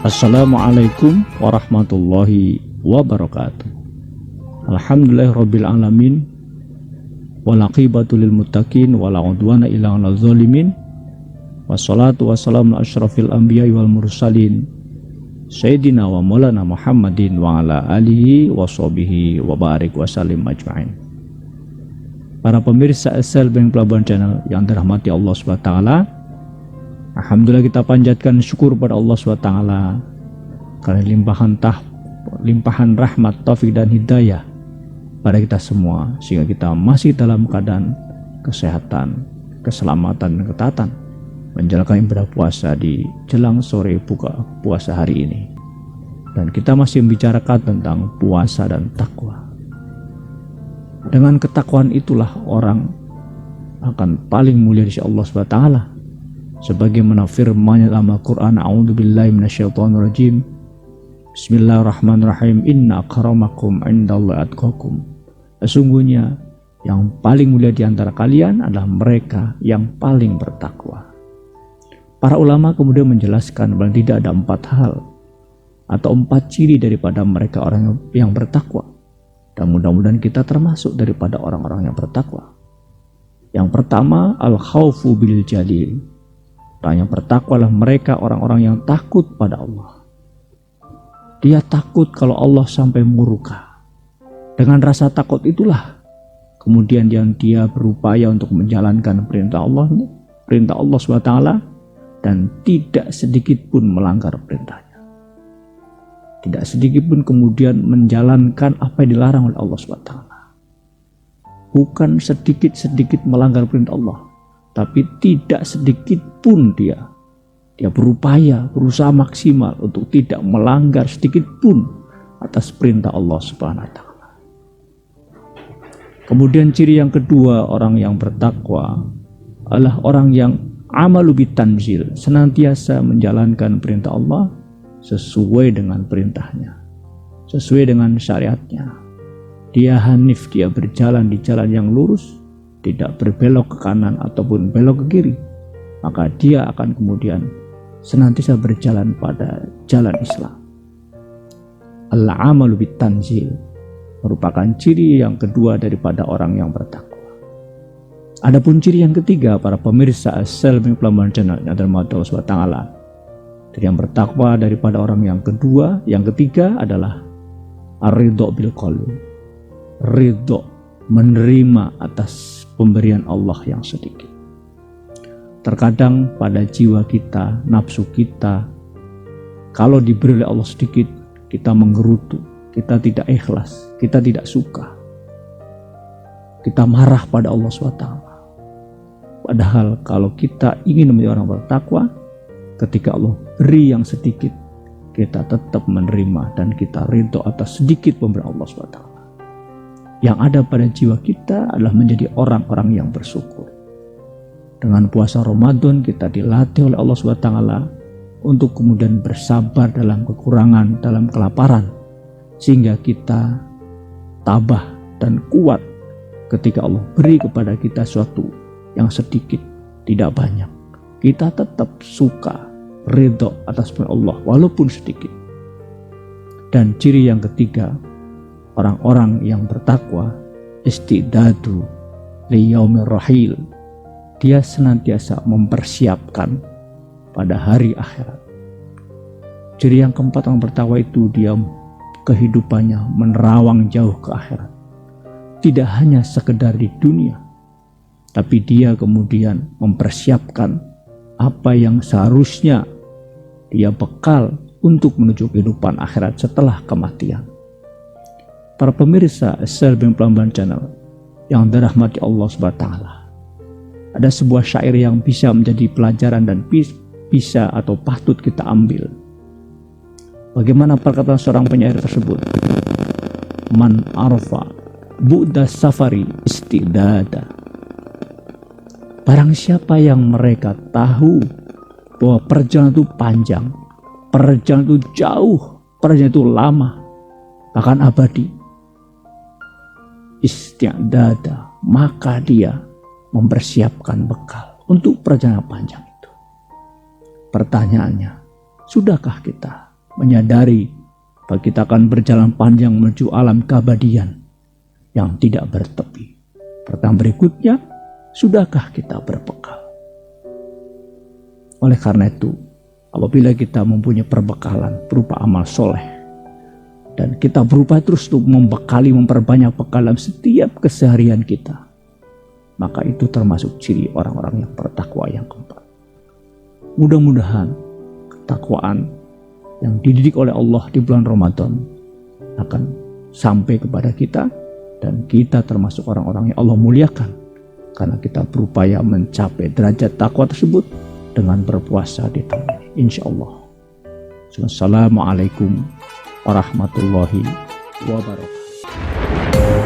Assalamualaikum warahmatullahi wabarakatuh. Alhamdulillahirabbil alamin wal aqibatu lil muttaqin wala udwana illa 'alal zalimin. Wassalatu wassalamu ala asyrafil anbiya'i wal mursalin sayyidina wa maulana Muhammadin wa ala alihi wa sahbihi wa barik wa sallim ajma'in. Para pemirsa SL Bank Pelabuhan Channel yang dirahmati Allah SWT, alhamdulillah kita panjatkan syukur pada Allah SWT karena limpahan rahmat, taufik dan hidayah pada kita semua, sehingga kita masih dalam keadaan kesehatan, keselamatan dan ketaatan menjalankan ibadah puasa di jelang sore buka puasa hari ini. Dan kita masih membicarakan tentang puasa dan takwa. Dengan ketakwaan itulah orang akan paling mulia di sisi Allah SWT. Sebagaimana firman dalam Al-Quran, a'udzubillahi minasyaitonirrajim, bismillahirrahmanirrahim, inna akramakum indallahi atqakum. Sesungguhnya yang paling mulia di antara kalian adalah mereka yang paling bertakwa. Para ulama kemudian menjelaskan bahwa tidak ada 4 hal atau 4 ciri daripada mereka orang yang bertakwa. Dan mudah-mudahan kita termasuk daripada orang-orang yang bertakwa. Yang pertama, al-khawfu bil jalil. Orang yang bertakwa adalah mereka orang-orang yang takut pada Allah. Dia takut kalau Allah sampai murka. Dengan rasa takut itulah kemudian dia berupaya untuk menjalankan perintah Allah SWT, dan tidak sedikit pun melanggar perintahnya. Tidak sedikit pun kemudian menjalankan apa yang dilarang oleh Allah SWT. Bukan sedikit-sedikit melanggar perintah Allah, tapi tidak sedikit pun dia berupaya, berusaha maksimal untuk tidak melanggar sedikit pun atas perintah Allah Subhanahu wa taala. Kemudian ciri yang kedua orang yang bertakwa adalah orang yang amalu bitanzil, senantiasa menjalankan perintah Allah sesuai dengan perintahnya, sesuai dengan syariatnya. Dia hanif, dia berjalan di jalan yang lurus, tidak berbelok ke kanan ataupun belok ke kiri, maka dia akan kemudian senantiasa berjalan pada jalan Islam. Al-amalu bitanzil merupakan ciri yang kedua daripada orang yang bertakwa. Adapun ciri yang ketiga, para pemirsa SL Bank Pelabuhan Channel yang dirahmati Allah SWT, ciri yang bertakwa daripada orang yang kedua, yang ketiga adalah ar-ridho bil qalbi. Ridho, menerima atas pemberian Allah yang sedikit. Terkadang pada jiwa kita, nafsu kita, kalau diberi oleh Allah sedikit, kita menggerutu, kita tidak ikhlas, kita tidak suka, kita marah pada Allah SWT. Padahal kalau kita ingin menjadi orang bertakwa, ketika Allah beri yang sedikit, kita tetap menerima dan kita ridho atas sedikit pemberian Allah SWT. Yang ada pada jiwa kita adalah menjadi orang-orang yang bersyukur. Dengan puasa Ramadan kita dilatih oleh Allah SWT untuk kemudian bersabar dalam kekurangan, dalam kelaparan, sehingga kita tabah dan kuat ketika Allah beri kepada kita sesuatu yang sedikit, tidak banyak. Kita tetap suka, ridho atas perintah Allah walaupun sedikit. Dan ciri yang ketiga, orang-orang yang bertakwa, istidadu li yaumir rahil. Dia senantiasa mempersiapkan pada hari akhirat. Ciri yang keempat orang bertakwa itu, dia kehidupannya menerawang jauh ke akhirat. Tidak hanya sekedar di dunia, tapi dia kemudian mempersiapkan apa yang seharusnya dia bekal untuk menuju kehidupan akhirat setelah kematian. Para pemirsa SL Bank Pelabuhan Channel yang dirahmati Allah SWT, ada sebuah syair yang bisa menjadi pelajaran dan bisa atau patut kita ambil. Bagaimana perkataan seorang penyair tersebut? Man arfa bu'da safari istidada. Barang siapa yang mereka tahu bahwa perjalanan itu panjang, perjalanan itu jauh, perjalanan itu lama, bahkan abadi, isti'dada, maka dia mempersiapkan bekal untuk perjalanan panjang itu. Pertanyaannya, sudahkah kita menyadari bahwa kita akan berjalan panjang menuju alam keabadian yang tidak bertepi. Pertanyaan berikutnya, sudahkah kita berbekal? Oleh karena itu, apabila kita mempunyai perbekalan berupa amal soleh, dan kita berupaya terus untuk membekali, memperbanyak bekal dalam setiap keseharian kita, maka itu termasuk ciri orang-orang yang bertakwa yang keempat. Mudah-mudahan ketakwaan yang dididik oleh Allah di bulan Ramadan akan sampai kepada kita, dan kita termasuk orang-orang yang Allah muliakan karena kita berupaya mencapai derajat takwa tersebut dengan berpuasa di tahun ini, insya Allah. Assalamualaikum warahmatullahi wabarakatuh.